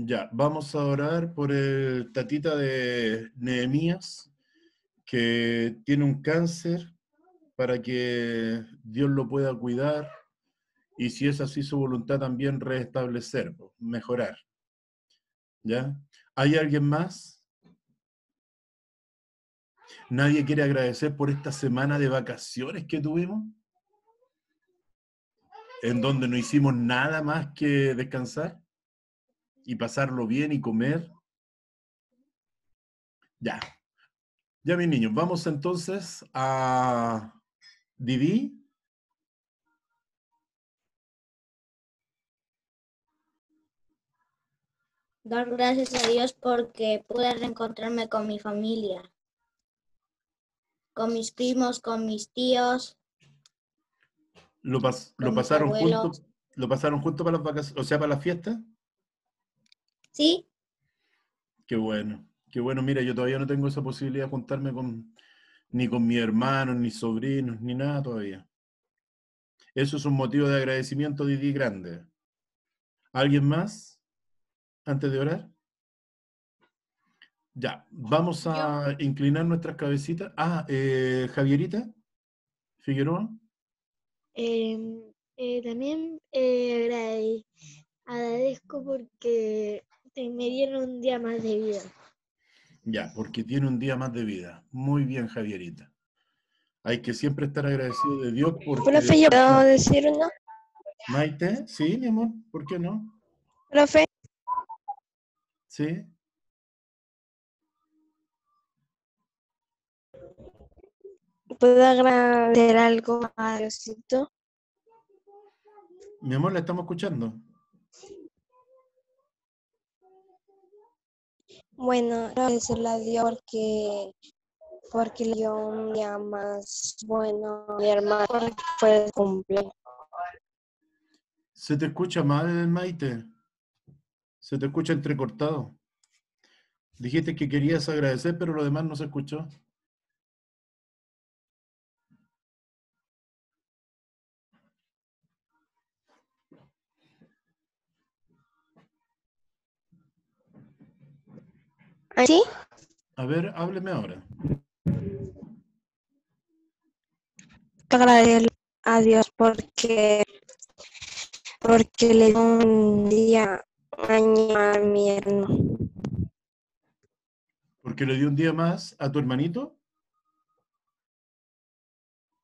Ya, vamos a orar por el tatita de Nehemías, que tiene un cáncer, para que Dios lo pueda cuidar y si es así su voluntad también restablecer, mejorar. ¿Ya? ¿Hay alguien más? ¿Nadie quiere agradecer por esta semana de vacaciones que tuvimos? En donde no hicimos nada más que descansar y pasarlo bien y comer. Ya, ya mis niños, vamos entonces a Didi. Dar gracias a Dios porque pude reencontrarme con mi familia, con mis primos, con mis tíos, ¿Lo con mis pasaron juntos? abuelos. ¿Lo pasaron juntos para las vacaciones, o sea, para las fiestas? Sí, Qué bueno, mira, yo todavía no tengo esa posibilidad de juntarme ni con mis hermanos, ni sobrinos, ni nada todavía. Eso es un motivo de agradecimiento, Didi, grande. ¿Alguien más antes de orar? Ya, vamos a inclinar nuestras cabecitas. Javierita Figueroa. También agradezco porque me dieron un día más de vida. Ya, porque tiene un día más de vida. Muy bien, Javierita. Hay que siempre estar agradecido de Dios porque... Profe, ¿yo puedo decir uno? Maite, sí, mi amor, ¿por qué no? Profe, Sí. ¿puedo agradecer algo a Diosito? Mi amor, la estamos escuchando. Bueno, agradecerle a Dios porque le dio un día más bueno a mi hermano, porque fue el cumpleaños. Se te escucha mal, Maite. Se te escucha entrecortado. Dijiste que querías agradecer, pero lo demás no se escuchó. ¿Sí? A ver, hábleme ahora. Agradecerle a Dios porque le dio un día año a mi hermano. ¿Porque le dio un día más a tu hermanito?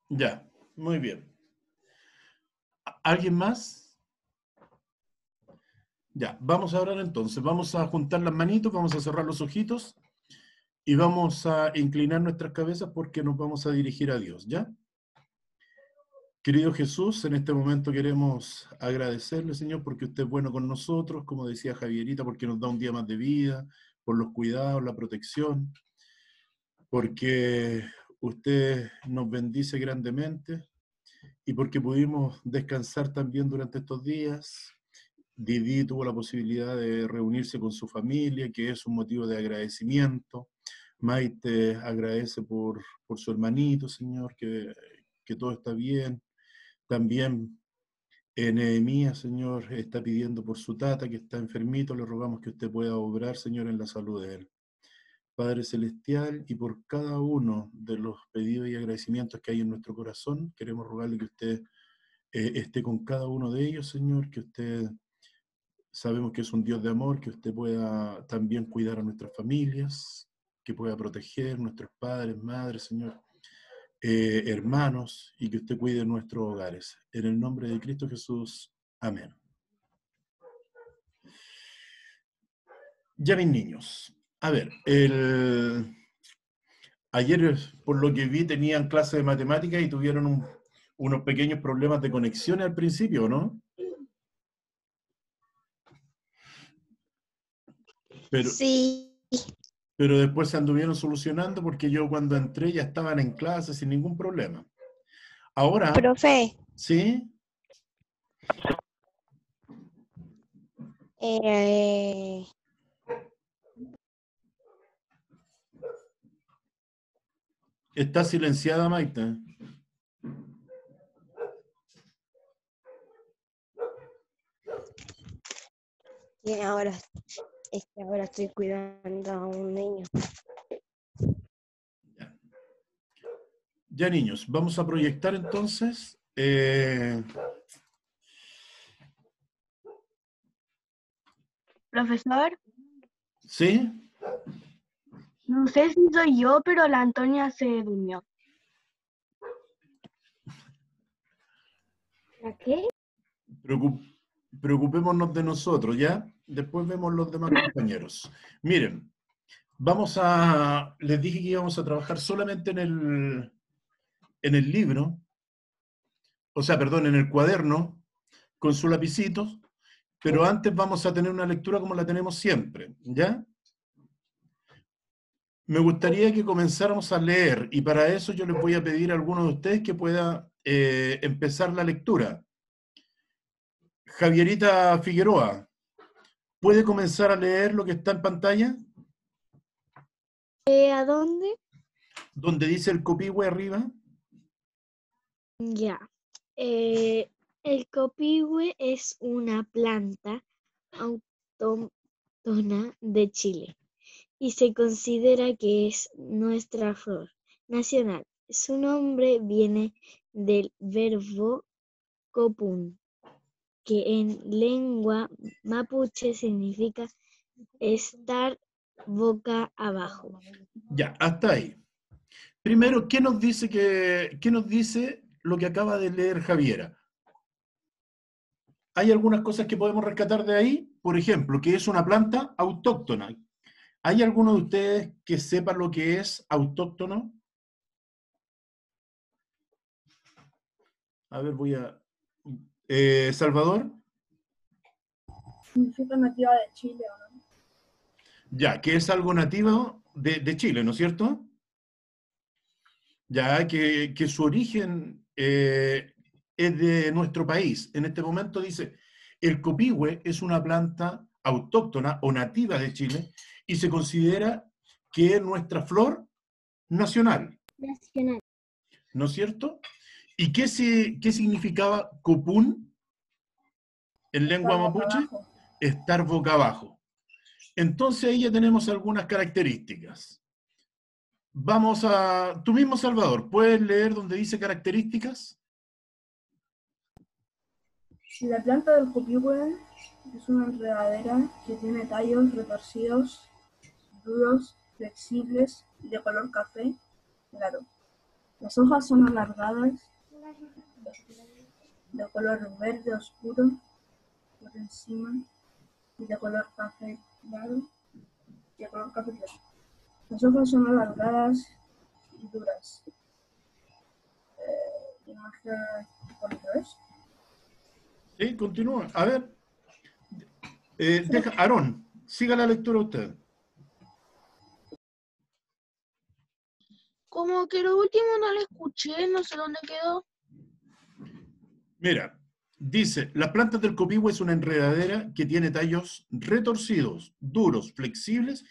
Ya, muy bien. ¿Alguien más? Ya, vamos a orar entonces. Vamos a juntar las manitos, vamos a cerrar los ojitos y vamos a inclinar nuestras cabezas porque nos vamos a dirigir a Dios, ¿ya? Querido Jesús, en este momento queremos agradecerle, Señor, porque usted es bueno con nosotros, como decía Javierita, porque nos da un día más de vida, por los cuidados, la protección, porque usted nos bendice grandemente y porque pudimos descansar también durante estos días. Didi tuvo la posibilidad de reunirse con su familia, que es un motivo de agradecimiento. Maite agradece por su hermanito, Señor, que todo está bien. También Nehemías, Señor, está pidiendo por su tata, que está enfermito. Le rogamos que usted pueda obrar, Señor, en la salud de él. Padre Celestial, y por cada uno de los pedidos y agradecimientos que hay en nuestro corazón, queremos rogarle que usted esté con cada uno de ellos, Señor, que usted, sabemos que es un Dios de amor, que usted pueda también cuidar a nuestras familias, que pueda proteger nuestros padres, madres, Señor, hermanos, y que usted cuide nuestros hogares. En el nombre de Cristo Jesús. Amén. Ya mis niños, a ver, ayer por lo que vi tenían clase de matemáticas y tuvieron unos pequeños problemas de conexión al principio, ¿no? Pero, Sí. pero después se anduvieron solucionando porque yo cuando entré ya estaban en clase sin ningún problema. Ahora, Profe, ¿sí? eh, Está silenciada, Maite. ahora, es que ahora estoy cuidando a un niño. Ya, niños, vamos a proyectar entonces. Profesor, ¿Sí? no sé si soy yo, pero la Antonia se durmió. ¿La qué? Preocup- Preocupémonos de nosotros, ¿ya? Después vemos los demás compañeros. Miren, les dije que íbamos a trabajar solamente en el libro, o sea, perdón, en el cuaderno, con sus lapicitos, pero antes vamos a tener una lectura como la tenemos siempre, ¿ya? Me gustaría que comenzáramos a leer, y para eso yo les voy a pedir a alguno de ustedes que pueda empezar la lectura. Javierita Figueroa, ¿puede comenzar a leer lo que está en pantalla? ¿A dónde? Donde dice el copihue arriba. Ya. El copihue es una planta autóctona de Chile y se considera que es nuestra flor nacional. Su nombre viene del verbo copún, que en lengua mapuche significa estar boca abajo. Ya, hasta ahí. Primero, qué nos dice lo que acaba de leer Javiera? Hay algunas cosas que podemos rescatar de ahí, por ejemplo, que es una planta autóctona. ¿Hay alguno de ustedes que sepa lo que es autóctono? A ver, Salvador. Significa nativa de Chile, ¿o no? Ya, que es algo nativo de Chile, ¿no es cierto? Ya, que su origen es de nuestro país. En este momento dice, el copihue es una planta autóctona o nativa de Chile y se considera que es nuestra flor nacional, Nacional. ¿no es cierto? ¿Y qué significaba copún en lengua Está boca mapuche? abajo. Estar boca abajo. Entonces ahí ya tenemos algunas características. Tú mismo, Salvador, ¿puedes leer donde dice características? La planta del copihue es una enredadera que tiene tallos retorcidos, duros, flexibles, de color café claro. Las hojas son alargadas, de color verde oscuro por encima y de color café claro. Las hojas son alargadas y duras. Imagen por tres. Sí, continúa. A ver, Aarón, siga la lectura usted. Como que lo último no lo escuché, no sé dónde quedó. Mira, dice, las plantas del copihue es una enredadera que tiene tallos retorcidos, duros, flexibles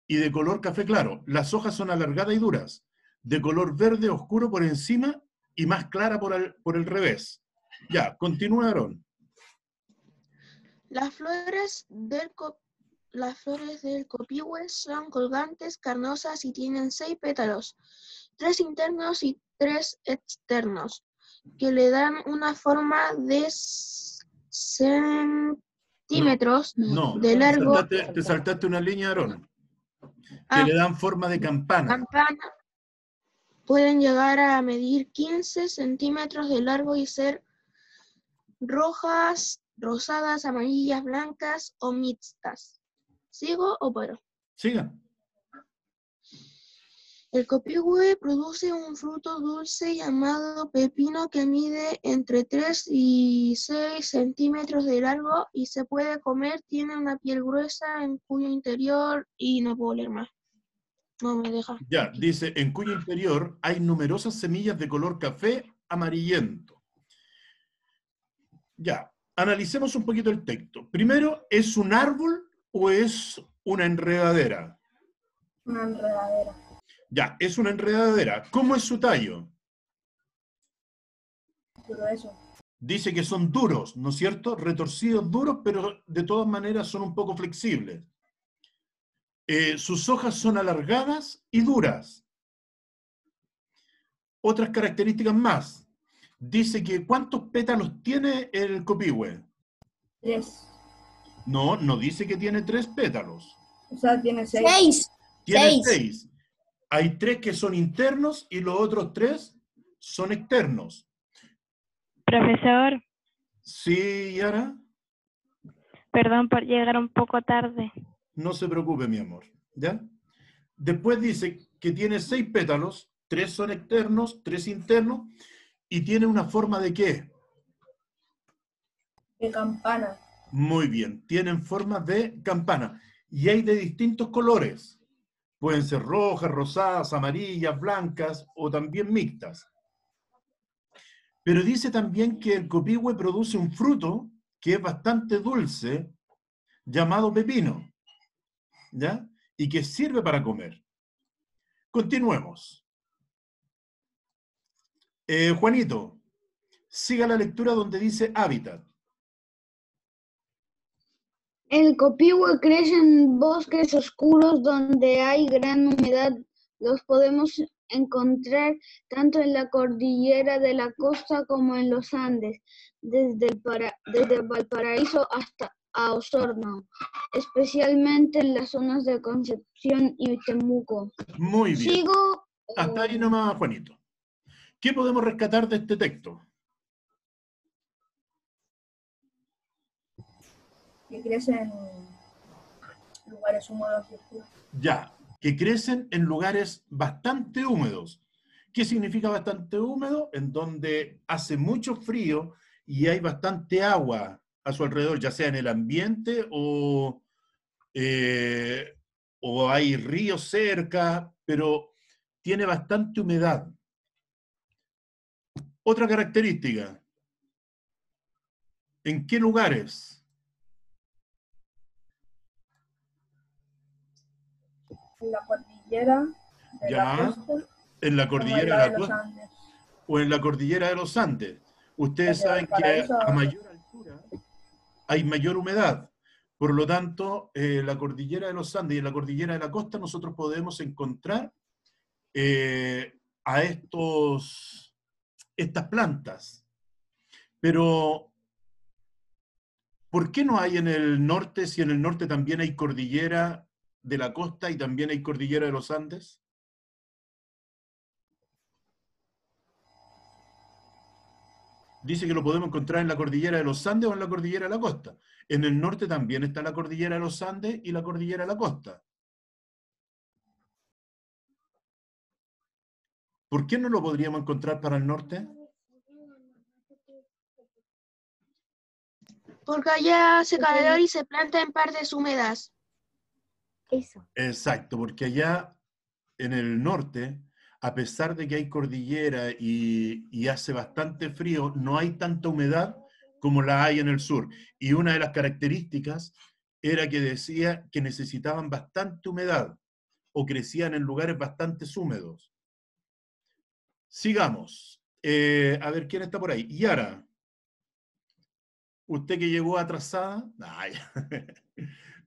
y de color café claro. Las hojas son alargadas y duras, de color verde oscuro por encima y más clara por el revés. Ya, continúa, Aarón. Las flores del copihue son colgantes, carnosas y tienen 6 pétalos, 3 internos y 3 externos, que le dan una forma de centímetros No, de largo. te saltaste una línea, Aarón, que Ah, le dan forma de campana. campana. Pueden llegar a medir 15 centímetros de largo y ser rojas, rosadas, amarillas, blancas o mixtas. ¿Sigo o paro? Siga. El copihue produce un fruto dulce llamado pepino que mide entre 3 y 6 centímetros de largo y se puede comer. Tiene una piel gruesa en cuyo interior y no puedo leer más. No me deja. Ya, dice, en cuyo interior hay numerosas semillas de color café amarillento. Ya, analicemos un poquito el texto. Primero, ¿es un árbol o es una enredadera? Una enredadera. Ya, es una enredadera. ¿Cómo es su tallo? Grueso. Dice que son duros, ¿no es cierto? Retorcidos, duros, pero de todas maneras son un poco flexibles. Sus hojas son alargadas y duras. Otras características más. Dice que ¿cuántos pétalos tiene el copihue? 3. No, no dice que tiene 3 pétalos. O sea, tiene 6. 6. Tiene 6. 6. Hay 3 que son internos y los otros 3 son externos. Profesor, Sí, Yara, perdón por llegar un poco tarde. no se preocupe, mi amor. ¿Ya? Después dice que tiene 6 pétalos, 3 son externos, 3 internos, y tiene una forma de ¿qué? De campana. Muy bien, tienen formas de campana. Y hay de distintos colores. Pueden ser rojas, rosadas, amarillas, blancas o también mixtas. Pero dice también que el copihue produce un fruto que es bastante dulce, llamado pepino, ¿ya? Y que sirve para comer. Continuemos. Juanito, siga la lectura donde dice hábitat. El copihue crece en bosques oscuros donde hay gran humedad. Los podemos encontrar tanto en la cordillera de la costa como en los Andes, desde Valparaíso hasta a Osorno, especialmente en las zonas de Concepción y Temuco. Muy bien. ¿Sigo? Hasta ahí nomás, Juanito. ¿Qué podemos rescatar de este texto? Que crece en lugares húmedos y oscuros. Ya, que crecen en lugares bastante húmedos. ¿Qué significa bastante húmedo? En donde hace mucho frío y hay bastante agua a su alrededor, ya sea en el ambiente o hay ríos cerca, pero tiene bastante humedad. Otra característica. ¿En qué lugares? En la cordillera de Ya, la costa, en la como en cordillera la de de la los costa Andes. o en la cordillera de los Andes. Ustedes Desde saben que Valparaíso a mayor altura hay mayor humedad. Por lo tanto, la cordillera de los Andes y en la cordillera de la costa nosotros podemos encontrar a estas plantas. Pero, ¿por qué no hay en el norte si en el norte también hay cordillera de la costa y también hay cordillera de los Andes? Dice que lo podemos encontrar en la cordillera de los Andes o en la cordillera de la costa. En el norte también está la cordillera de los Andes y la cordillera de la costa. ¿Por qué no lo podríamos encontrar para el norte? Porque allá hace calor y se planta en partes húmedas. Eso. Exacto, porque allá en el norte, a pesar de que hay cordillera y hace bastante frío, no hay tanta humedad como la hay en el sur. Y una de las características era que decía que necesitaban bastante humedad o crecían en lugares bastante húmedos. Sigamos. A ver, ¿quién está por ahí? Yara. Usted que llegó atrasada,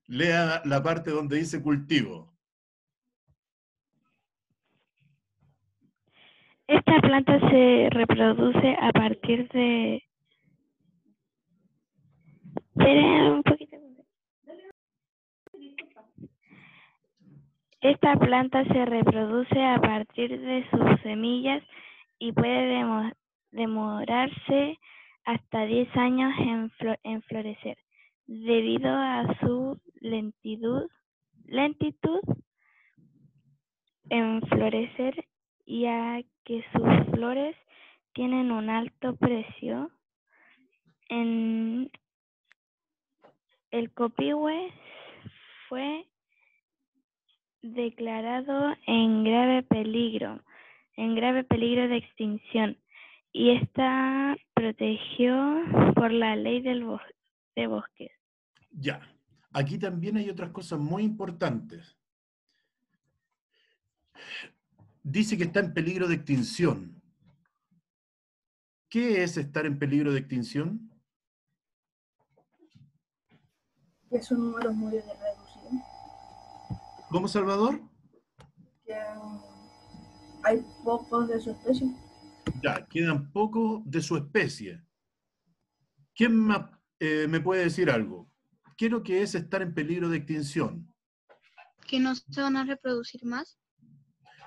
lea la parte donde dice cultivo. Esta planta se reproduce a partir de... Esperen un poquito. Esta planta se reproduce a partir de sus semillas y puede demorarse hasta 10 años en florecer, debido a su lentitud en florecer y a que sus flores tienen un alto precio. El copihue fue declarado en grave peligro de extinción y está protegido por la ley de bosques. Ya, aquí también hay otras cosas muy importantes. Dice que está en peligro de extinción. ¿Qué es estar en peligro de extinción? Que son números muy reducidos. ¿Cómo, Salvador? Que hay pocos de su especie. Ya, quedan pocos de su especie. ¿Quién más me puede decir algo? ¿Qué es lo que es estar en peligro de extinción? Que no se van a reproducir más.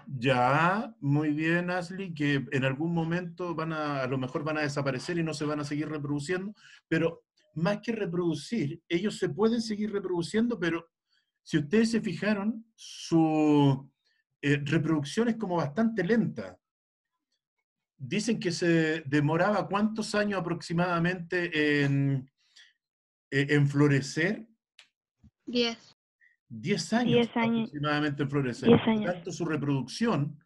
Ya, muy bien, Ashley, que en algún momento a lo mejor van a desaparecer y no se van a seguir reproduciendo, pero más que reproducir, ellos se pueden seguir reproduciendo, pero si ustedes se fijaron, su reproducción es como bastante lenta. Dicen que se demoraba ¿cuántos años aproximadamente en florecer? 10. 10 años 10 años. aproximadamente en florecer. 10 Por lo años. tanto, su reproducción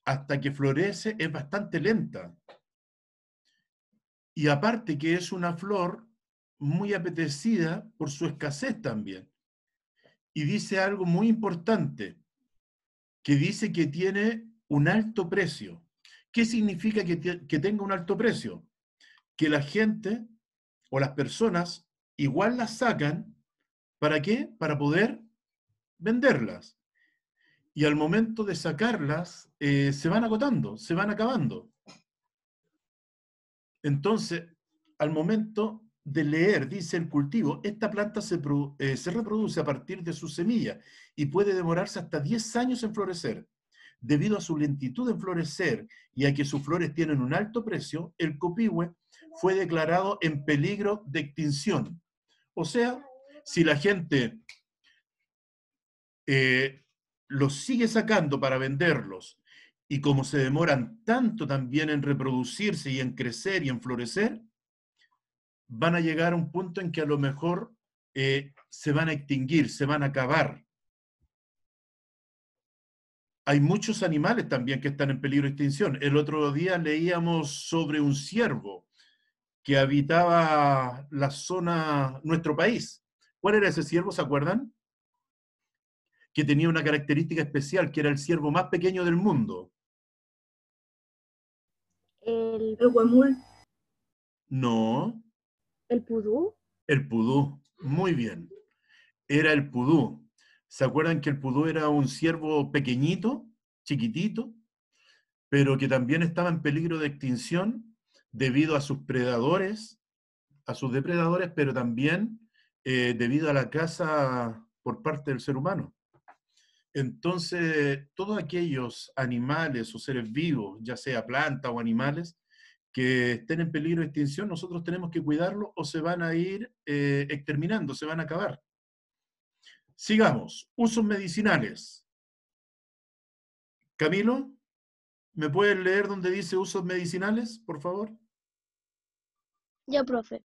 hasta que florece es bastante lenta. Y aparte que es una flor muy apetecida por su escasez también. Y dice algo muy importante, que dice que tiene un alto precio. ¿Qué significa que tenga un alto precio? Que la gente o las personas igual las sacan, ¿para qué? Para poder venderlas. Y al momento de sacarlas, se van agotando, se van acabando. Entonces, al momento de leer, dice el cultivo, esta planta se reproduce a partir de su semilla y puede demorarse hasta 10 años en florecer. Debido a su lentitud en florecer y a que sus flores tienen un alto precio, el copihue fue declarado en peligro de extinción. O sea, si la gente los sigue sacando para venderlos, y como se demoran tanto también en reproducirse y en crecer y en florecer, van a llegar a un punto en que a lo mejor se van a extinguir, se van a acabar. Hay muchos animales también que están en peligro de extinción. El otro día leíamos sobre un ciervo que habitaba la zona, nuestro país. ¿Cuál era ese ciervo, se acuerdan? Que tenía una característica especial, que era el ciervo más pequeño del mundo. El huemul. No. ¿El pudú? El pudú, muy bien. Era el pudú. ¿Se acuerdan que el pudú era un ciervo pequeñito, chiquitito, pero que también estaba en peligro de extinción debido a sus predadores, a sus depredadores, pero también debido a la caza por parte del ser humano? Entonces, todos aquellos animales o seres vivos, ya sea plantas o animales, que estén en peligro de extinción, nosotros tenemos que cuidarlos o se van a ir exterminando, se van a acabar. Sigamos. Usos medicinales. Camilo, ¿me puedes leer donde dice usos medicinales, por favor? Ya, profe.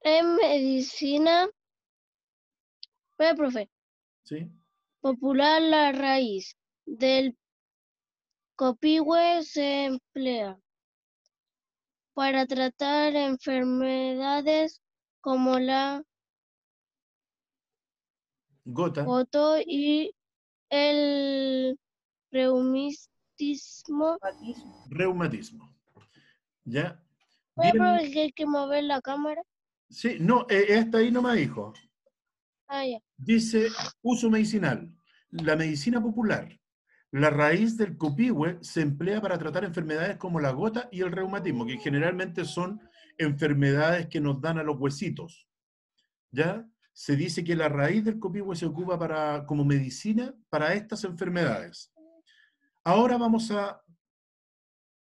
En medicina, profe, ¿Sí? popular, la raíz del copihue se emplea para tratar enfermedades como la Gota. gota y el reumatismo. Reumatismo. ¿Ya? Oye, Bien. profe, que hay que mover la cámara. Sí, no, esta ahí no me dijo. Ah, ya. Dice, uso medicinal. La medicina popular. La raíz del copihue se emplea para tratar enfermedades como la gota y el reumatismo, que generalmente son enfermedades que nos dan a los huesitos. ¿Ya? Se dice que la raíz del copihue se ocupa como medicina para estas enfermedades. Ahora vamos a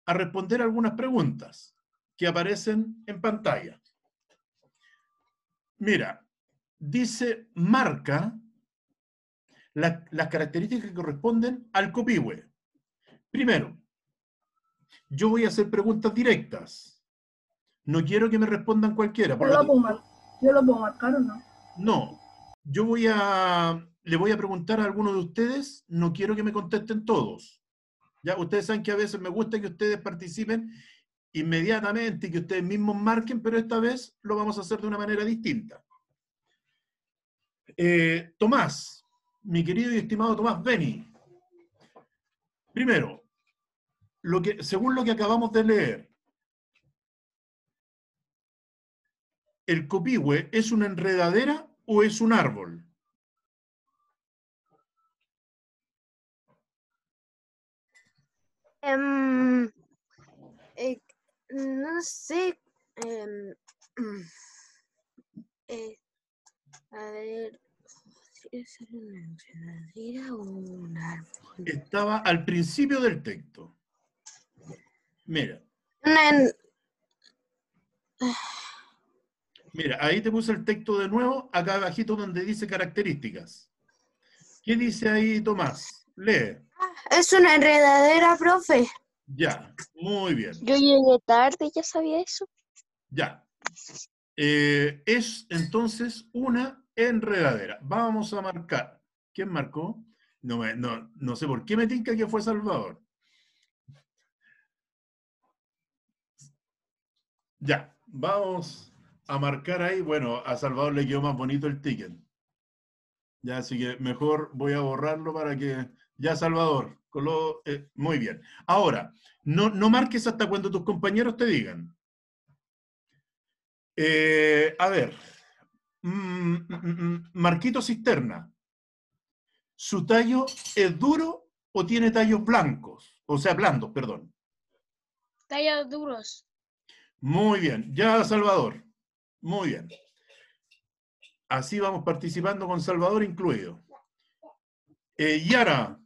responder algunas preguntas que aparecen en pantalla. Mira, dice marca las características que corresponden al copihue. Primero, yo voy a hacer preguntas directas. No quiero que me respondan cualquiera. ¿Yo lo puedo marcar o no? No. Yo le voy a preguntar a alguno de ustedes, no quiero que me contesten todos. Ya, ustedes saben que a veces me gusta que ustedes participen inmediatamente y que ustedes mismos marquen, pero esta vez lo vamos a hacer de una manera distinta. Tomás, mi querido y estimado Tomás Beni, Primero, según lo que acabamos de leer, ¿el copihue es una enredadera o es un árbol? No sé. A ver, ¿es una enredadera o un árbol? Estaba al principio del texto. Mira. Mira, ahí te puse el texto de nuevo, acá abajito donde dice características. ¿Qué dice ahí, Tomás? Lee. Es una enredadera, profe. Ya, muy bien. Yo llegué tarde, ¿ya sabía eso? Ya. Es entonces una enredadera. Vamos a marcar. ¿Quién marcó? No sé por qué me tinca que fue Salvador. Ya, vamos a marcar ahí. Bueno, a Salvador le quedó más bonito el ticket. Ya, así que mejor voy a borrarlo para que... Ya, Salvador, muy bien. Ahora, no marques hasta cuando tus compañeros te digan. A ver, Marquito Cisterna, ¿su tallo es duro o tiene tallos blancos? O sea, blandos, perdón. Tallos duros. Muy bien. Ya, Salvador. Muy bien. Así vamos participando con Salvador incluido. Yara,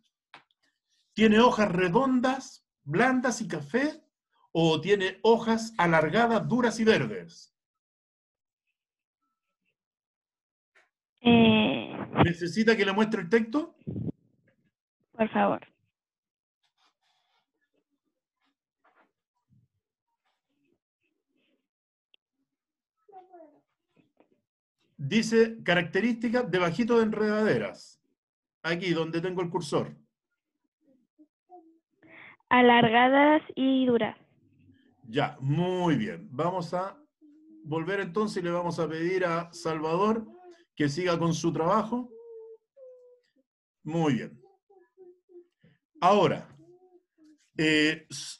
¿tiene hojas redondas, blandas y café? ¿O tiene hojas alargadas, duras y verdes? ¿Necesita que le muestre el texto? Por favor. Dice características debajito de enredaderas. Aquí, donde tengo el cursor. Alargadas y duras. Ya, muy bien. Vamos a volver entonces y le vamos a pedir a Salvador que siga con su trabajo. Muy bien. Ahora,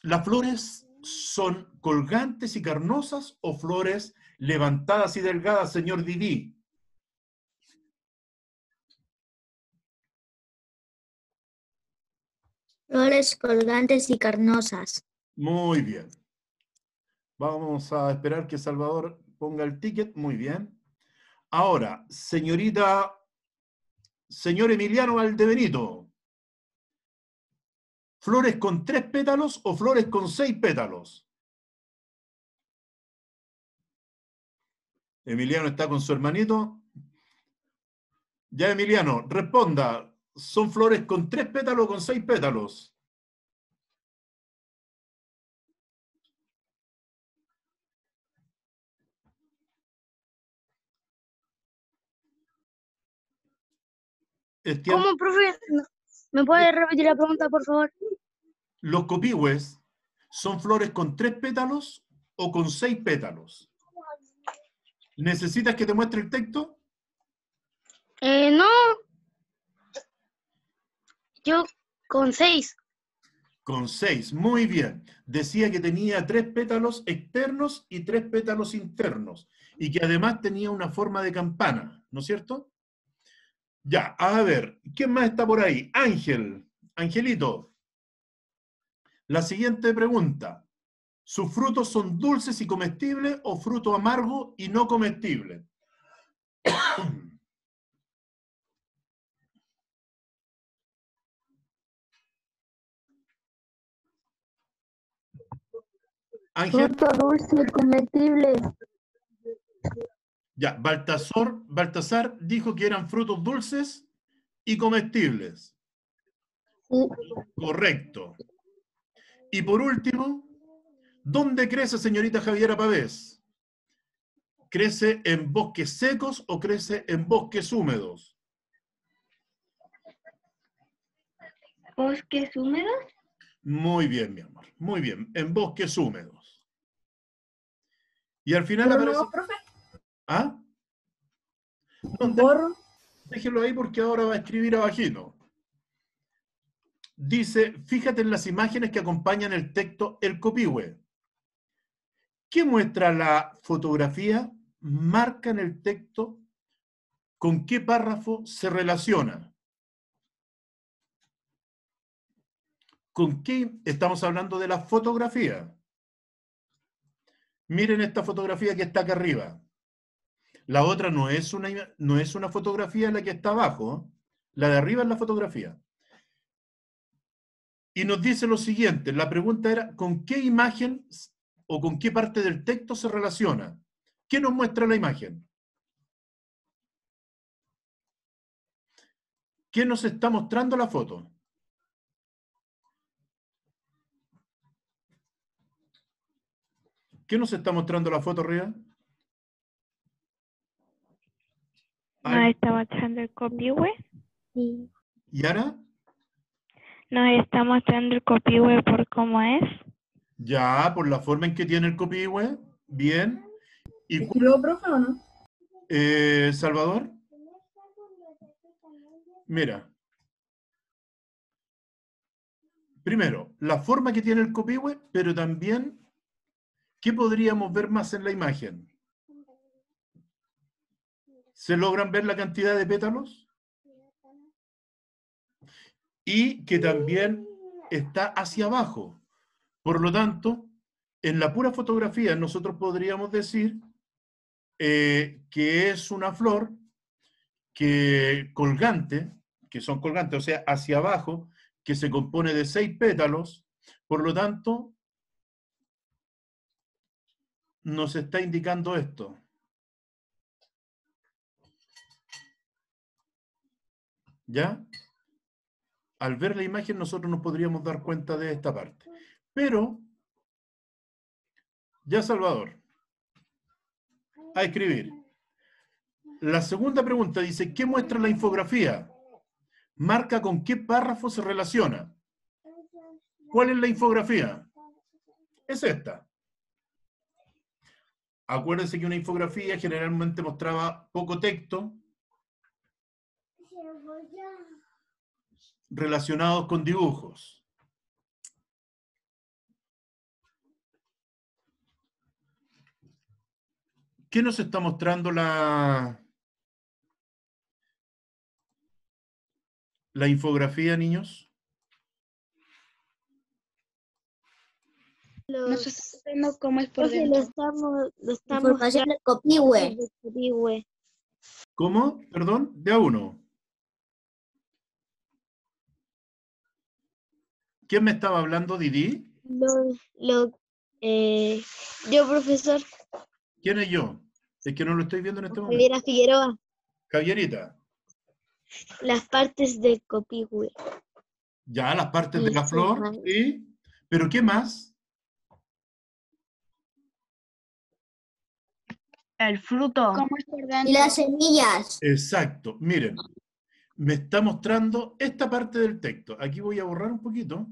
¿las flores son colgantes y carnosas o flores levantadas y delgadas, señor Didi? Flores colgantes y carnosas. Muy bien. Vamos a esperar que Salvador ponga el ticket. Muy bien. Ahora, señor Emiliano Valdebenito. ¿Flores con 3 pétalos o flores con 6 pétalos? Emiliano está con su hermanito. Ya, Emiliano, responda. ¿Son flores con 3 pétalos o con 6 pétalos? ¿Cómo, profe? ¿Me puede repetir la pregunta, por favor? ¿Los copihües son flores con 3 pétalos o con 6 pétalos? ¿Necesitas que te muestre el texto? No. Yo con 6. Con 6, muy bien. Decía que tenía 3 pétalos externos y 3 pétalos internos. Y que además tenía una forma de campana, ¿no es cierto? Ya, a ver, ¿quién más está por ahí? Ángel, Angelito. La siguiente pregunta. ¿Sus frutos son dulces y comestibles o fruto amargo y no comestible? Ángel. Fruto dulce y comestible. Ya, Baltasar dijo que eran frutos dulces y comestibles. Sí. Correcto. Y por último, ¿dónde crece, señorita Javiera Pavés? ¿Crece en bosques secos o crece en bosques húmedos? ¿Bosques húmedos? Muy bien, mi amor. Muy bien. En bosques húmedos. Y al final ¿Pero aparece... no, profe? ¿Ah? No, ¿Un borro? déjelo ahí porque ahora va a escribir abajito. dice, fíjate en las imágenes que acompañan el texto El Copihue. ¿Qué muestra la fotografía? Marca en el texto con qué párrafo se relaciona. ¿Con qué estamos hablando de la fotografía? Miren esta fotografía que está acá arriba. La otra no es una fotografía la que está abajo. La de arriba es la fotografía. Y nos dice lo siguiente, la pregunta era, ¿con qué imagen o con qué parte del texto se relaciona? ¿Qué nos muestra la imagen? ¿Qué nos está mostrando la foto? ¿Qué nos está mostrando la foto arriba? Nos está mostrando el Copihue. ¿Y ahora? Nos está mostrando el Copihue por cómo es. Ya, por la forma en que tiene el Copihue. Bien. ¿Y ¿Escribió, profe, o no? Salvador? Mira. Primero, la forma que tiene el Copihue, pero también, ¿qué podríamos ver más en la imagen? ¿Se logran ver la cantidad de pétalos? Y que también está hacia abajo. Por lo tanto, en la pura fotografía nosotros podríamos decir que es una flor colgante, que son colgantes, o sea, hacia abajo, que se compone de 6 pétalos. Por lo tanto, nos está indicando esto. ¿Ya? Al ver la imagen nosotros nos podríamos dar cuenta de esta parte. Pero, ya Salvador, a escribir. La segunda pregunta dice, ¿qué muestra la infografía? Marca con qué párrafo se relaciona. ¿Cuál es la infografía? Es esta. Acuérdense que una infografía generalmente mostraba poco texto relacionados con dibujos. ¿Qué nos está mostrando la infografía, niños? Nos está mostrando cómo es por Profe, dentro. lo estamos información del Copihue. ¿Cómo? Perdón, de a uno. ¿Quién me estaba hablando, Didi? Yo, profesor. ¿Quién es yo? Es que no lo estoy viendo en este momento. Javiera Figueroa. Javierita. Las partes del Copihue. Ya, las partes de la flor, ¿sí? ¿Pero qué más? El fruto. ¿Cómo es por dentro? Y las semillas. Exacto, miren. Me está mostrando esta parte del texto. Aquí voy a borrar un poquito.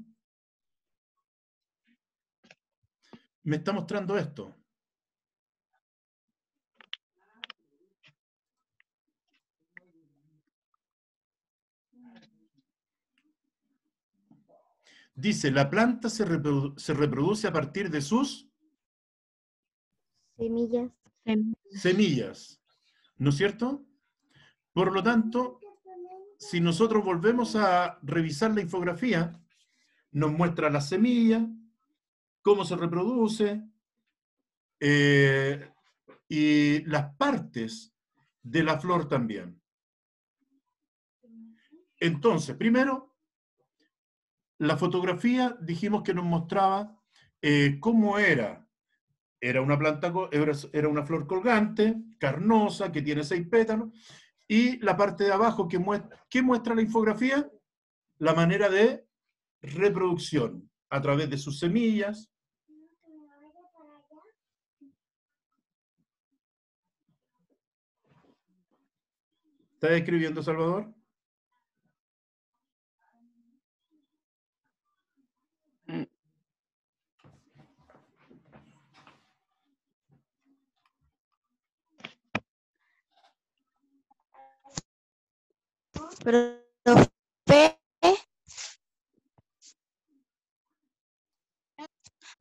Me está mostrando esto. Dice, la planta se reproduce a partir de sus semillas. ¿No es cierto? Por lo tanto, si nosotros volvemos a revisar la infografía, nos muestra las semillas, cómo se reproduce, y las partes de la flor también. Entonces, primero, la fotografía dijimos que nos mostraba cómo era. Era una planta, era una flor colgante, carnosa, que tiene 6 pétalos, y la parte de abajo, ¿qué muestra la infografía? La manera de reproducción, a través de sus semillas. ¿Estás escribiendo, Salvador? Profe,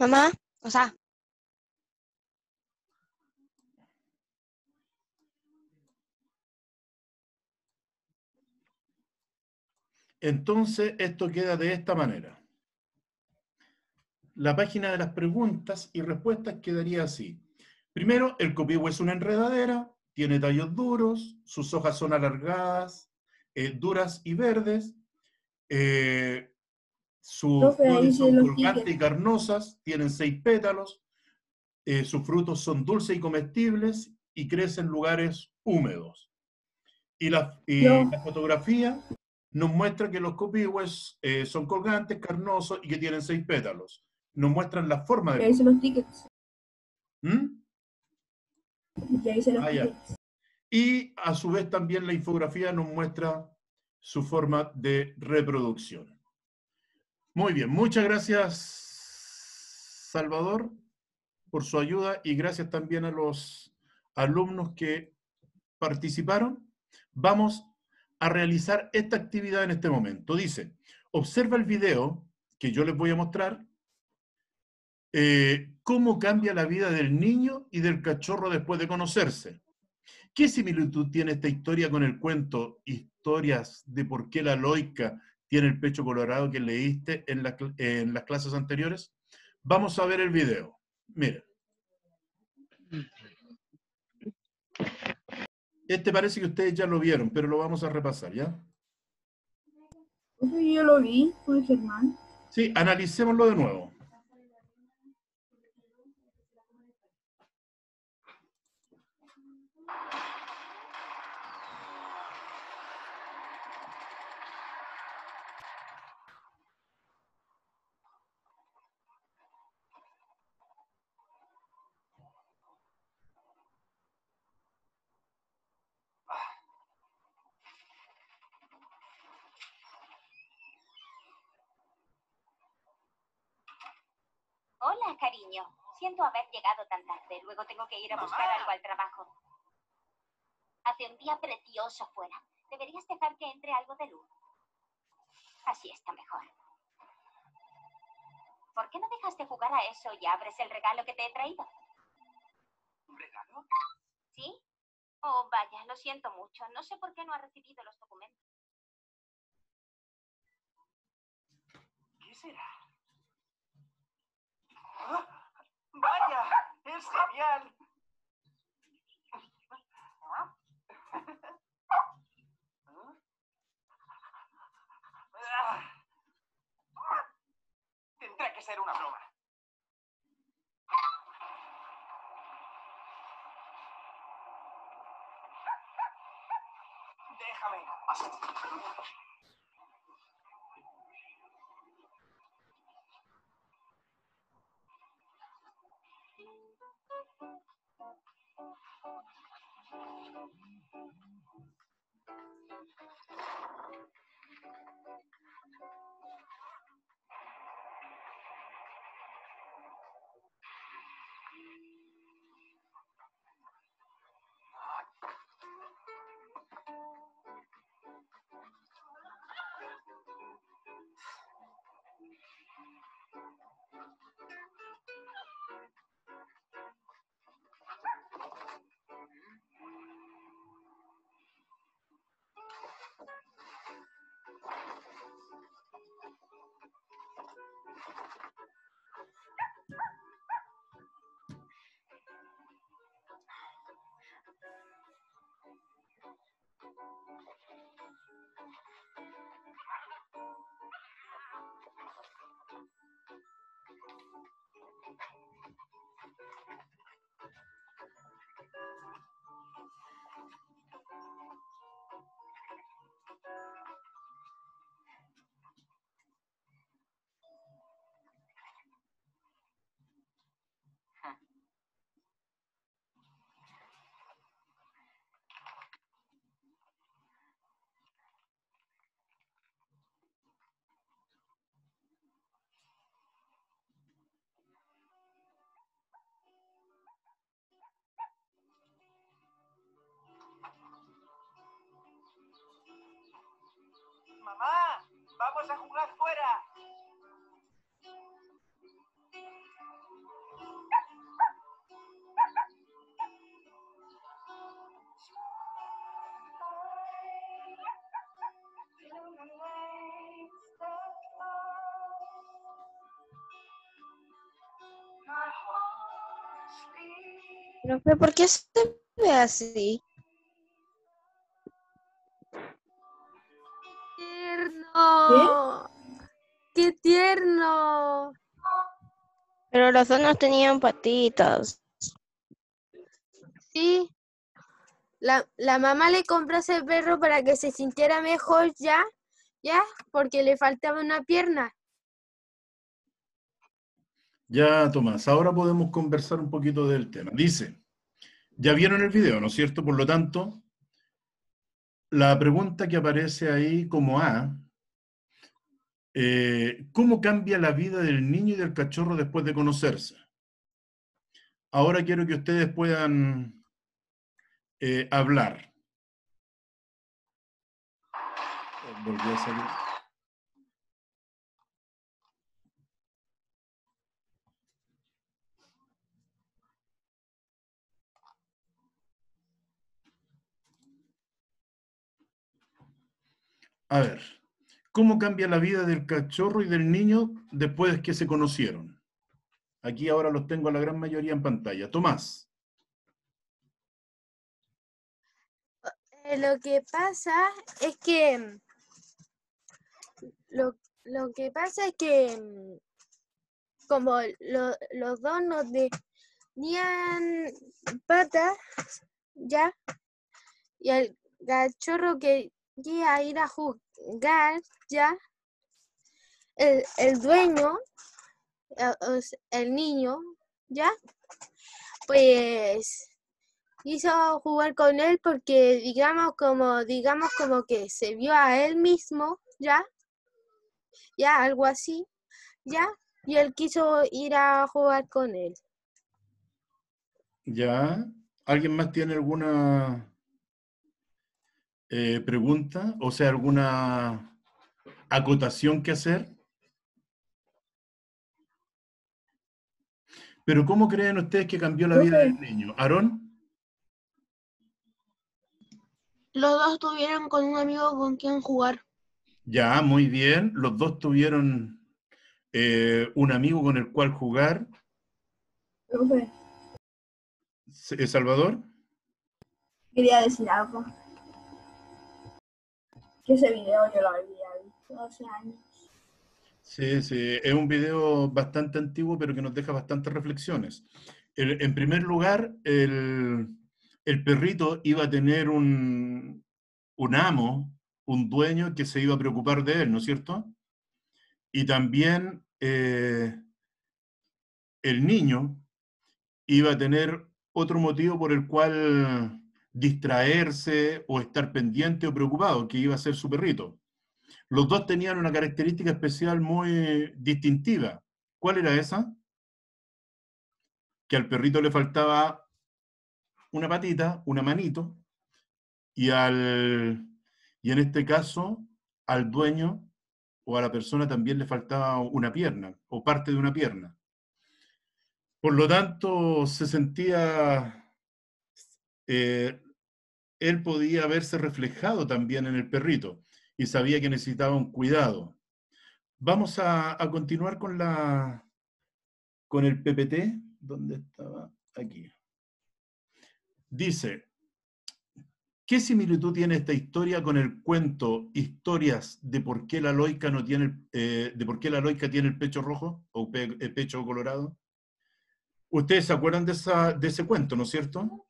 Mamá, o sea, Entonces, esto queda de esta manera. La página de las preguntas y respuestas quedaría así. Primero, el copihue es una enredadera, tiene tallos duros, sus hojas son alargadas, duras y verdes, sus Profe, ahí flores dice son los colgantes y tickets. carnosas, tienen 6 pétalos, sus frutos son dulces y comestibles y crecen en lugares húmedos. Y la fotografía nos muestra que los copihues son colgantes, carnosos y que tienen 6 pétalos. Nos muestran la forma Y del ahí dice los tickets. ¿Mm? Y ahí dice los Ya. tickets. Y a su vez también la infografía nos muestra su forma de reproducción. Muy bien, muchas gracias, Salvador, por su ayuda y gracias también a los alumnos que participaron. Vamos a realizar esta actividad en este momento. Dice, observa el video que yo les voy a mostrar, cómo cambia la vida del niño y del cachorro después de conocerse. ¿Qué similitud tiene esta historia con el cuento Historias de por qué la Loica tiene el pecho colorado que leíste en las clases anteriores? Vamos a ver el video. Miren. Este parece que ustedes ya lo vieron, pero lo vamos a repasar, ¿ya? Profe, yo lo vi con Germán. Sí, analicémoslo de nuevo. Hola, cariño. Siento haber llegado tan tarde. Luego tengo que ir a buscar algo al trabajo. Hace un día precioso fuera. Deberías dejar que entre algo de luz. Así está mejor. ¿Por qué no dejas de jugar a eso y abres el regalo que te he traído? ¿Un regalo? ¿Sí? Oh, vaya, lo siento mucho. No sé por qué no ha recibido los documentos. ¿Qué será? ¡Ah! ¡Vaya! ¡Es genial! Tendrá que ser una broma. Déjame. Profe, ¿por qué se ve así? ¡Tierno! ¡Qué tierno! Pero los dos no tenían patitas. Sí. La mamá le compró ese perro para que se sintiera mejor ya, porque le faltaba una pierna. Ya, Tomás, ahora podemos conversar un poquito del tema. Dice, ya vieron el video, ¿no es cierto? Por lo tanto, la pregunta que aparece ahí como A, ¿cómo cambia la vida del niño y del cachorro después de conocerse? Ahora quiero que ustedes puedan hablar. Volví a salir. A ver, ¿cómo cambia la vida del cachorro y del niño después que se conocieron? Aquí ahora los tengo a la gran mayoría en pantalla. Tomás. Lo que pasa es que lo que pasa es que como los dos no tenían patas, ya, y el cachorro quería ir a jugar, ya, el dueño, el niño, ya, pues quiso jugar con él porque digamos como que se vio a él mismo, ya, algo así, ya, y él quiso ir a jugar con él. ¿Ya? ¿Alguien más tiene alguna pregunta? O sea, alguna acotación que hacer. Pero ¿cómo creen ustedes que cambió la vida del niño? ¿Aarón? Los dos tuvieron con un amigo con quien jugar. Ya, muy bien. Los dos tuvieron un amigo con el cual jugar. Profe, ¿Salvador? quería decir algo. Que ese video yo lo había visto hace años. Sí, sí, es un video bastante antiguo, pero que nos deja bastantes reflexiones. En primer lugar, el perrito iba a tener un amo, un dueño que se iba a preocupar de él, ¿no es cierto? Y también el niño iba a tener otro motivo por el cual distraerse o estar pendiente o preocupado, que iba a ser su perrito. Los dos tenían una característica especial muy distintiva. ¿Cuál era esa? Que al perrito le faltaba una patita, una manito, y en este caso, al dueño o a la persona también le faltaba una pierna, o parte de una pierna. Por lo tanto, se sentía, él podía verse reflejado también en el perrito, y sabía que necesitaba un cuidado. Vamos a continuar con el PPT. ¿Dónde estaba? Aquí. Dice, ¿qué similitud tiene esta historia con el cuento Historias de por qué la Loica no tiene de por qué la Loica tiene el pecho rojo o el pecho colorado? Ustedes se acuerdan de ese cuento, ¿no es cierto?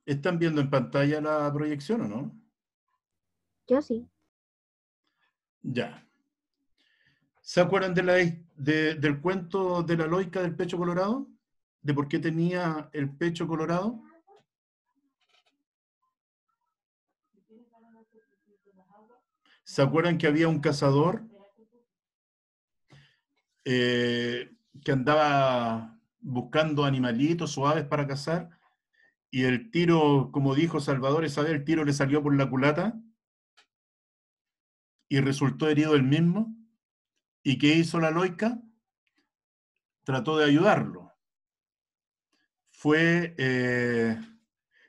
¿Están viendo en pantalla la proyección o no? Yo sí. Ya. ¿Se acuerdan del cuento de la Loica del pecho colorado? ¿De por qué tenía el pecho colorado? ¿Se acuerdan que había un cazador que andaba buscando animalitos o aves para cazar? Y el tiro, como dijo Salvador esa vez, el tiro le salió por la culata y resultó herido él mismo. ¿Y qué hizo la Loica? Trató de ayudarlo. Fue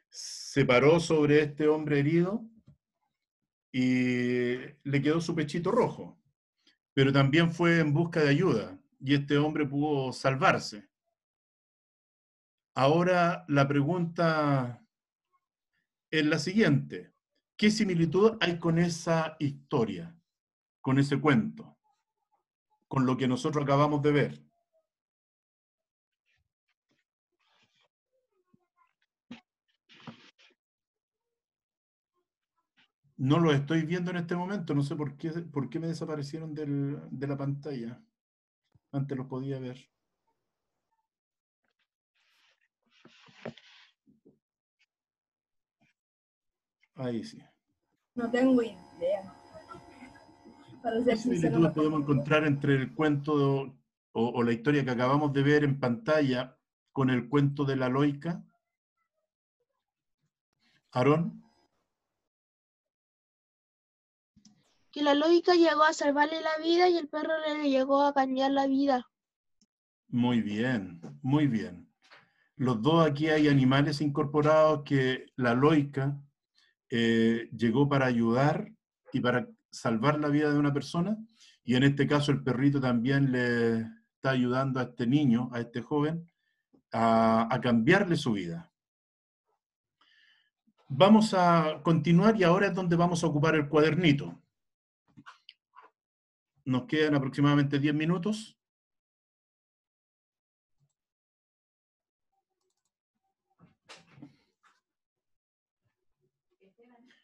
Se paró sobre este hombre herido y le quedó su pechito rojo, pero también fue en busca de ayuda y este hombre pudo salvarse. Ahora la pregunta es la siguiente: ¿qué similitud hay con esa historia, con ese cuento, con lo que nosotros acabamos de ver? No lo estoy viendo en este momento, no sé por qué me desaparecieron de la pantalla. Antes los podía ver. Ahí sí. No tengo idea. Para ¿Qué ser sincero, similitudes no podemos tengo idea. encontrar entre el cuento o la historia que acabamos de ver en pantalla con el cuento de la Loica? ¿Aarón? Que la lógica llegó a salvarle la vida y el perro le llegó a cambiar la vida. Muy bien, muy bien. Los dos aquí hay animales incorporados que la Loica llegó para ayudar y para salvar la vida de una persona, y en este caso el perrito también le está ayudando a este niño, a este joven, a cambiarle su vida. Vamos a continuar y ahora es donde vamos a ocupar el cuadernito. Nos quedan aproximadamente 10 minutos.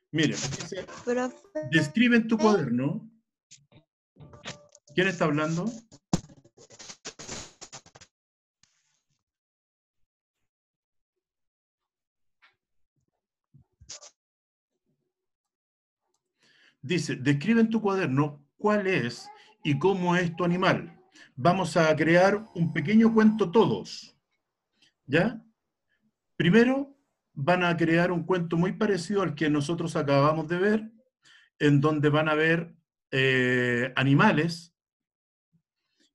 Miren, dice, describe en tu cuaderno. ¿Quién está hablando? Dice, describe en tu cuaderno cuál es y cómo es tu animal. Vamos a crear un pequeño cuento todos, ¿ya? Primero van a crear un cuento muy parecido al que nosotros acabamos de ver, en donde van a ver animales,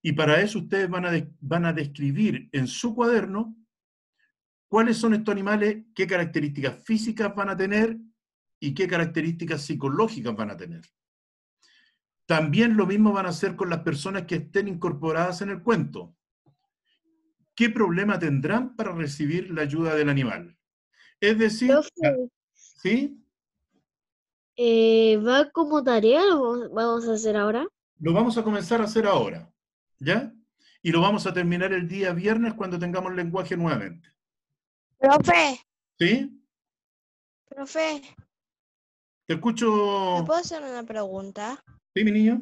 y para eso ustedes van a describir en su cuaderno cuáles son estos animales, qué características físicas van a tener y qué características psicológicas van a tener. También lo mismo van a hacer con las personas que estén incorporadas en el cuento. ¿Qué problema tendrán para recibir la ayuda del animal? Es decir, ¿sí? ¿Va como tarea o vamos a hacer ahora? Lo vamos a comenzar a hacer ahora, ¿ya? Y lo vamos a terminar el día viernes cuando tengamos lenguaje nuevamente. Profe, ¿Sí? profe, Te ¿me escucho. puedo hacer una pregunta? ¿Sí, mi niño?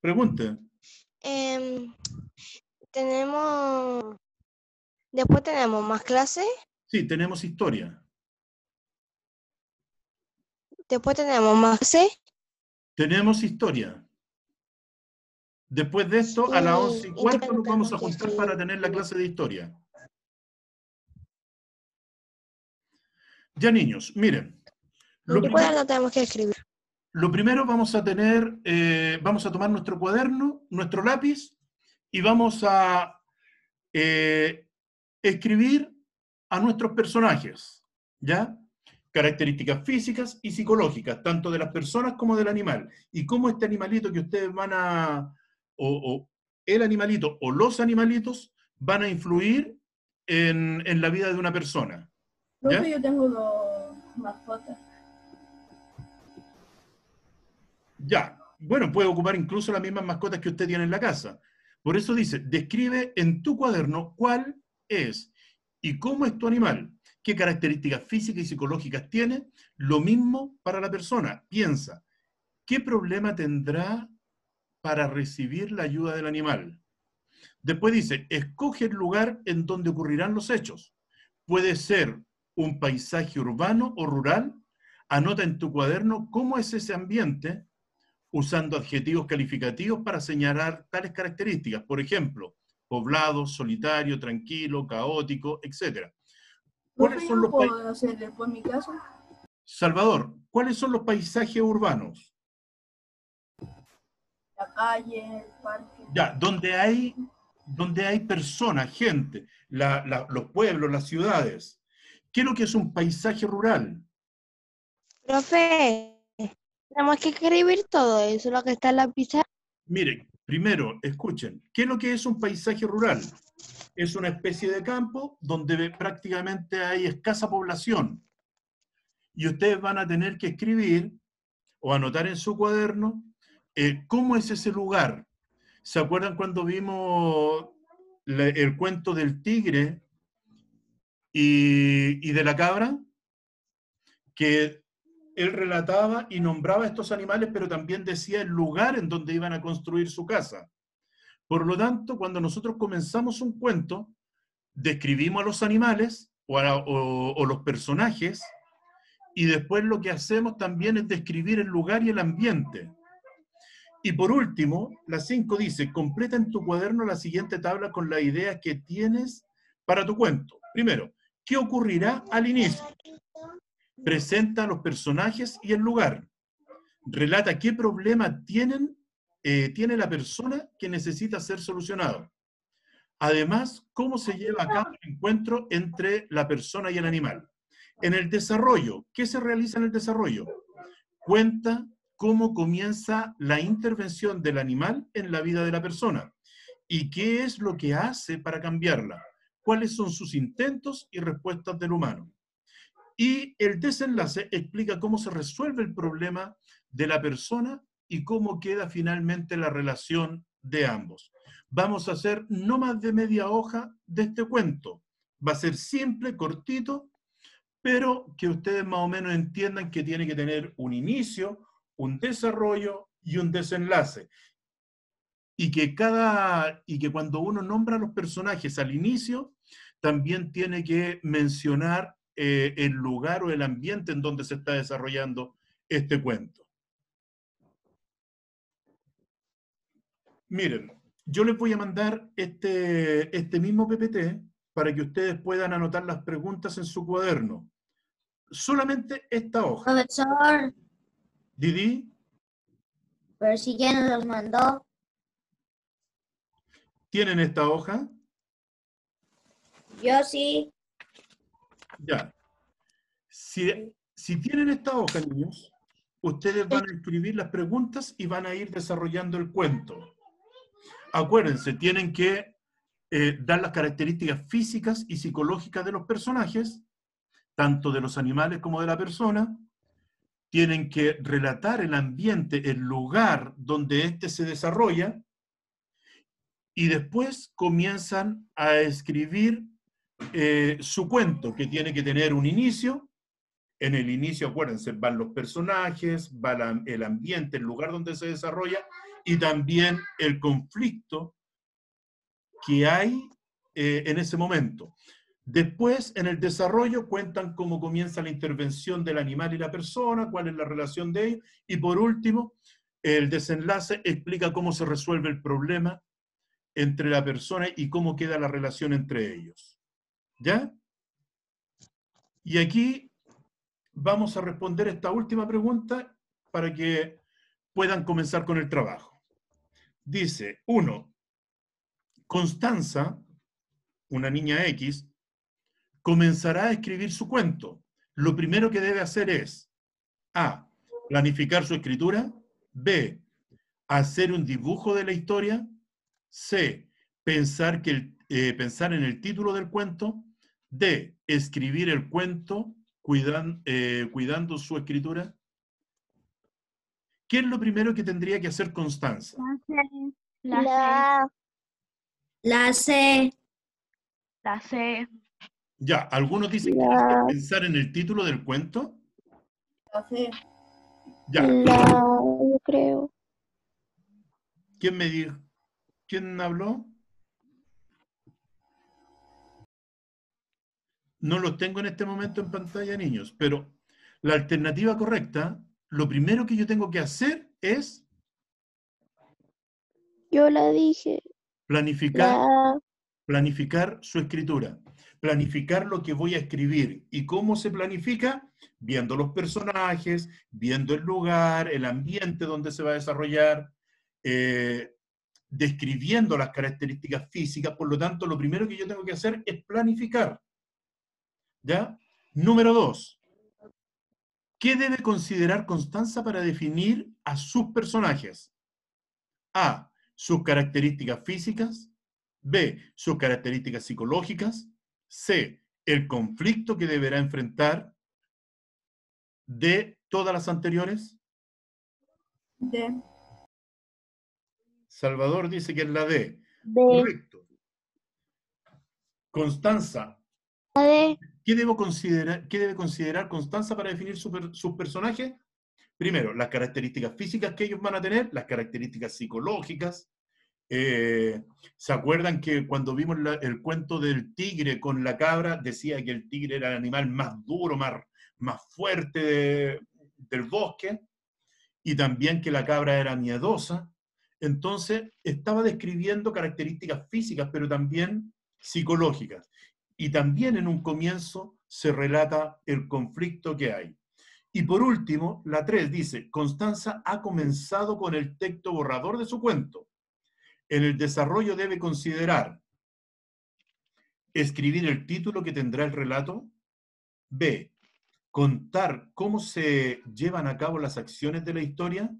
Pregunte. Después tenemos más clases, Sí, tenemos historia. después tenemos más clases. Tenemos historia. Después de esto, a las 11:15 nos vamos a juntar para tener la clase de historia. Ya, niños, miren. ¿En qué cuaderno tenemos que escribir? Lo primero vamos a tomar nuestro cuaderno, nuestro lápiz, y vamos a escribir a nuestros personajes, ¿ya? Características físicas y psicológicas, tanto de las personas como del animal. Y cómo este animalito que ustedes van a, o el animalito o los animalitos van a influir en la vida de una persona. Creo ¿Ya? que yo tengo dos mascotas. Ya, bueno, puede ocupar incluso las mismas mascotas que usted tiene en la casa. Por eso dice, describe en tu cuaderno cuál es y cómo es tu animal, qué características físicas y psicológicas tiene. Lo mismo para la persona. Piensa, ¿qué problema tendrá para recibir la ayuda del animal? Después dice, escoge el lugar en donde ocurrirán los hechos. Puede ser un paisaje urbano o rural. Anota en tu cuaderno cómo es ese ambiente, usando adjetivos calificativos para señalar tales características. Por ejemplo, poblado, solitario, tranquilo, caótico, etc. ¿Cuáles son los ¿Puedo hacer después mi casa? Salvador, ¿cuáles son los paisajes urbanos? La calle, el parque. Ya, donde hay donde hay personas, gente, los pueblos, las ciudades. ¿Qué es lo que es un paisaje rural? Profe, tenemos que escribir todo eso, lo que está en la pizarra. Miren, primero, escuchen, ¿qué es lo que es un paisaje rural? Es una especie de campo donde prácticamente hay escasa población. Y ustedes van a tener que escribir o anotar en su cuaderno cómo es ese lugar. ¿Se acuerdan cuando vimos el cuento del tigre y de la cabra? Que él relataba y nombraba a estos animales, pero también decía el lugar en donde iban a construir su casa. Por lo tanto, cuando nosotros comenzamos un cuento, describimos a los animales o los personajes, y después lo que hacemos también es describir el lugar y el ambiente. Y por último, la 5 dice, completa en tu cuaderno la siguiente tabla con las ideas que tienes para tu cuento. Primero, ¿qué ocurrirá al inicio? Presenta a los personajes y el lugar. Relata qué problema tiene la persona que necesita ser solucionado. Además, cómo se lleva a cabo el encuentro entre la persona y el animal. En el desarrollo, ¿qué se realiza en el desarrollo? Cuenta cómo comienza la intervención del animal en la vida de la persona y qué es lo que hace para cambiarla, cuáles son sus intentos y respuestas del humano. Y el desenlace explica cómo se resuelve el problema de la persona y cómo queda finalmente la relación de ambos. Vamos a hacer no más de media hoja de este cuento. Va a ser simple, cortito, pero que ustedes más o menos entiendan que tiene que tener un inicio, un desarrollo y un desenlace. Y que cuando uno nombra a los personajes al inicio, también tiene que mencionar el lugar o el ambiente en donde se está desarrollando este cuento. Miren, yo les voy a mandar este mismo PPT para que ustedes puedan anotar las preguntas en su cuaderno. Solamente esta hoja. Profesor, Didi, pero si ya nos los mandó. ¿tienen esta hoja? Yo sí. Ya. Si tienen esta hoja, niños, ustedes van a escribir las preguntas y van a ir desarrollando el cuento. Acuérdense, tienen que dar las características físicas y psicológicas de los personajes, tanto de los animales como de la persona. Tienen que relatar el ambiente, el lugar donde éste se desarrolla, y después comienzan a escribir su cuento, que tiene que tener un inicio. En el inicio, acuérdense, van los personajes, va el ambiente, el lugar donde se desarrolla, y también el conflicto que hay en ese momento. Después, en el desarrollo, cuentan cómo comienza la intervención del animal y la persona, cuál es la relación de ellos, y por último, el desenlace explica cómo se resuelve el problema entre la persona y cómo queda la relación entre ellos. ¿Ya? Y aquí vamos a responder esta última pregunta para que puedan comenzar con el trabajo. Dice, 1. Constanza, una niña X, comenzará a escribir su cuento. Lo primero que debe hacer es A. Planificar su escritura. B. Hacer un dibujo de la historia. C. Pensar en el título del cuento. D. Escribir el cuento cuidando su escritura. ¿Qué es lo primero que tendría que hacer Constanza? La C. La C. Ya, algunos dicen que hay que pensar en el título del cuento. La C. Ya. Yo creo. ¿Quién me dijo? ¿Quién habló? No los tengo en este momento en pantalla, niños, pero la alternativa correcta, lo primero que yo tengo que hacer es Yo la dije. planificar su escritura, planificar lo que voy a escribir. ¿Y cómo se planifica? Viendo los personajes, viendo el lugar, el ambiente donde se va a desarrollar, describiendo las características físicas, por lo tanto, lo primero que yo tengo que hacer es planificar. ¿Ya? Número 2. ¿Qué debe considerar Constanza para definir a sus personajes? A. Sus características físicas. B. Sus características psicológicas. C. El conflicto que deberá enfrentar. D. Todas las anteriores. D. Salvador dice que es la D. D. Correcto. Constanza. D. ¿Qué debe considerar Constanza para definir sus personajes? Primero, las características físicas que ellos van a tener, las características psicológicas. ¿Se acuerdan que cuando vimos el cuento del tigre con la cabra, decía que el tigre era el animal más duro, más fuerte del bosque, y también que la cabra era miedosa? Entonces, estaba describiendo características físicas, pero también psicológicas. Y también en un comienzo se relata el conflicto que hay. Y por último, la 3 dice, Constanza ha comenzado con el texto borrador de su cuento. En el desarrollo debe considerar escribir el título que tendrá el relato. B. Contar cómo se llevan a cabo las acciones de la historia.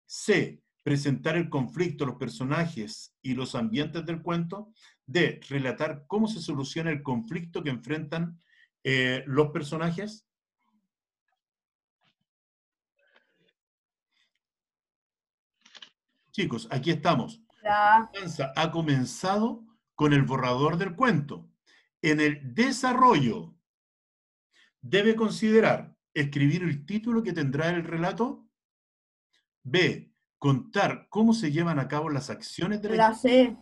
C. Presentar el conflicto, los personajes y los ambientes del cuento. D. Relatar cómo se soluciona el conflicto que enfrentan los personajes. Chicos, aquí estamos. Constanza ha comenzado con el borrador del cuento. En el desarrollo, debe considerar escribir el título que tendrá el relato. B. Contar cómo se llevan a cabo las acciones de la historia. C.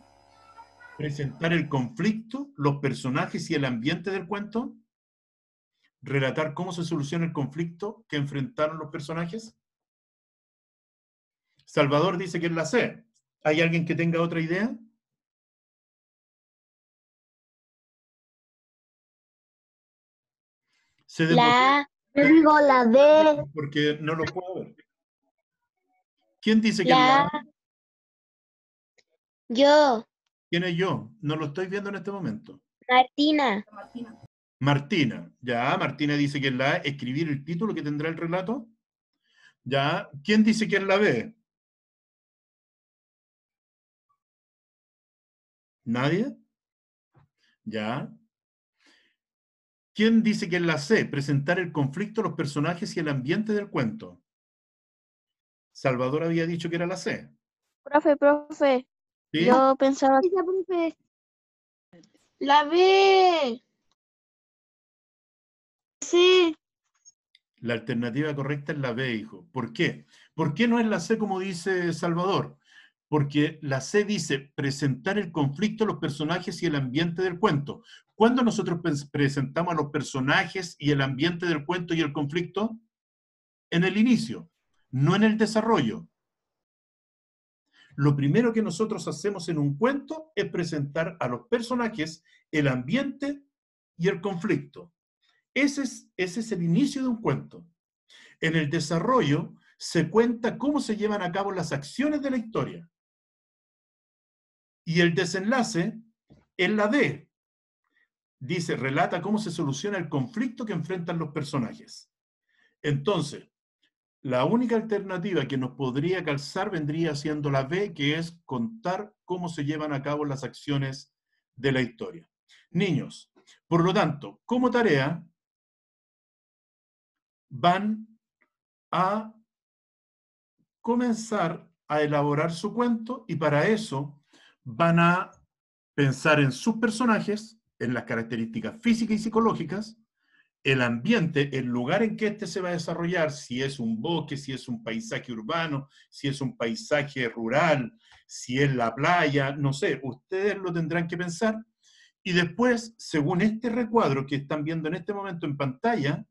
Presentar el conflicto, los personajes y el ambiente del cuento. Relatar cómo se soluciona el conflicto que enfrentaron los personajes. Salvador dice que es la C. ¿Hay alguien que tenga otra idea? La digo la D. Porque no lo puedo ver. ¿Quién dice que es la A? Yo. ¿Quién es yo? No lo estoy viendo en este momento. Martina. Martina. Ya, Martina dice que es la A. Escribir el título que tendrá el relato. Ya. ¿Quién dice que es la B? ¿Nadie? Ya. ¿Quién dice que es la C? Presentar el conflicto, los personajes y el ambiente del cuento. Salvador había dicho que era la C. Profe. ¿Sí? Yo pensaba que la profe. La B. Sí. La alternativa correcta es la B, hijo. ¿Por qué? ¿Por qué no es la C como dice Salvador? Porque la C dice presentar el conflicto, los personajes y el ambiente del cuento. ¿Cuándo nosotros presentamos a los personajes y el ambiente del cuento y el conflicto? En el inicio, no en el desarrollo. Lo primero que nosotros hacemos en un cuento es presentar a los personajes, el ambiente y el conflicto. Ese es el inicio de un cuento. En el desarrollo se cuenta cómo se llevan a cabo las acciones de la historia. Y el desenlace es la D. Dice, relata cómo se soluciona el conflicto que enfrentan los personajes. Entonces, la única alternativa que nos podría calzar vendría siendo la B, que es contar cómo se llevan a cabo las acciones de la historia. Niños, por lo tanto, como tarea, van a comenzar a elaborar su cuento y para eso van a pensar en sus personajes, en las características físicas y psicológicas, el ambiente, el lugar en que éste se va a desarrollar, si es un bosque, si es un paisaje urbano, si es un paisaje rural, si es la playa, no sé, ustedes lo tendrán que pensar. Y después, según este recuadro que están viendo en este momento en pantalla,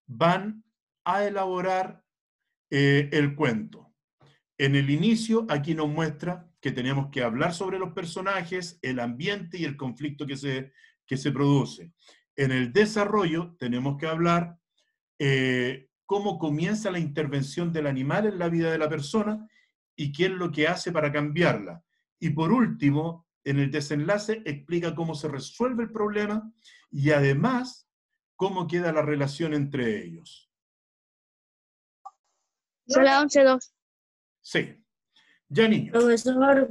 van a elaborar el cuento. En el inicio, aquí nos muestra que tenemos que hablar sobre los personajes, el ambiente y el conflicto que se produce. En el desarrollo, tenemos que hablar cómo comienza la intervención del animal en la vida de la persona y qué es lo que hace para cambiarla. Y por último, en el desenlace explica cómo se resuelve el problema y además cómo queda la relación entre ellos. Son las 11:02. Sí. Ya, niños. Profesor.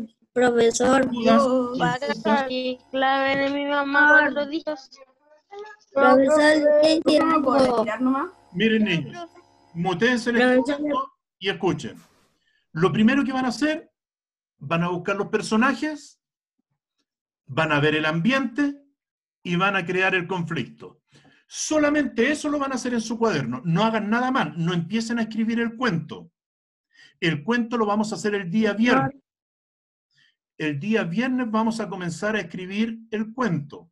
Clave de mi mamá 4 días. Profesor, ¿No puedo retirar nomás? Miren, niños, mutéense en este momento y escuchen. Lo primero que van a hacer, van a buscar los personajes, van a ver el ambiente y van a crear el conflicto. Solamente eso lo van a hacer en su cuaderno. No hagan nada más, no empiecen a escribir el cuento. El cuento lo vamos a hacer el día viernes. El día viernes vamos a comenzar a escribir el cuento.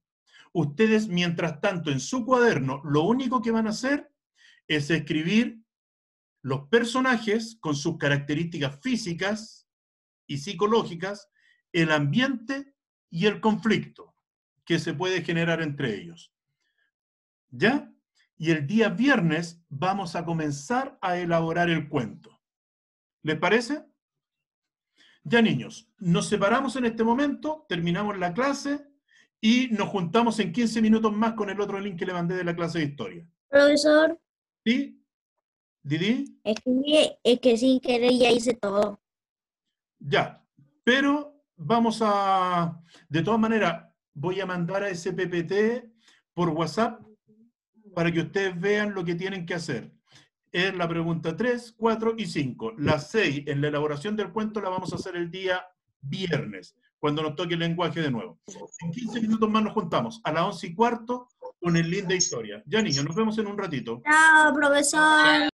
Ustedes, mientras tanto, en su cuaderno, lo único que van a hacer es escribir los personajes con sus características físicas y psicológicas, el ambiente y el conflicto que se puede generar entre ellos. ¿Ya? Y el día viernes vamos a comenzar a elaborar el cuento. ¿Les parece? Ya, niños, nos separamos en este momento, terminamos la clase y nos juntamos en 15 minutos más con el otro link que le mandé de la clase de historia. Profesor. ¿Sí? ¿Didi? Es que sin querer ya hice todo. Ya, pero vamos a... De todas maneras, voy a mandar a ese PPT por WhatsApp para que ustedes vean lo que tienen que hacer. Es la pregunta 3, 4 y 5. La 6, en la elaboración del cuento, la vamos a hacer el día viernes, cuando nos toque el lenguaje de nuevo. En 15 minutos más nos juntamos, a las 11:15, con el link de historia. Ya, niños, nos vemos en un ratito. Chao, profesor.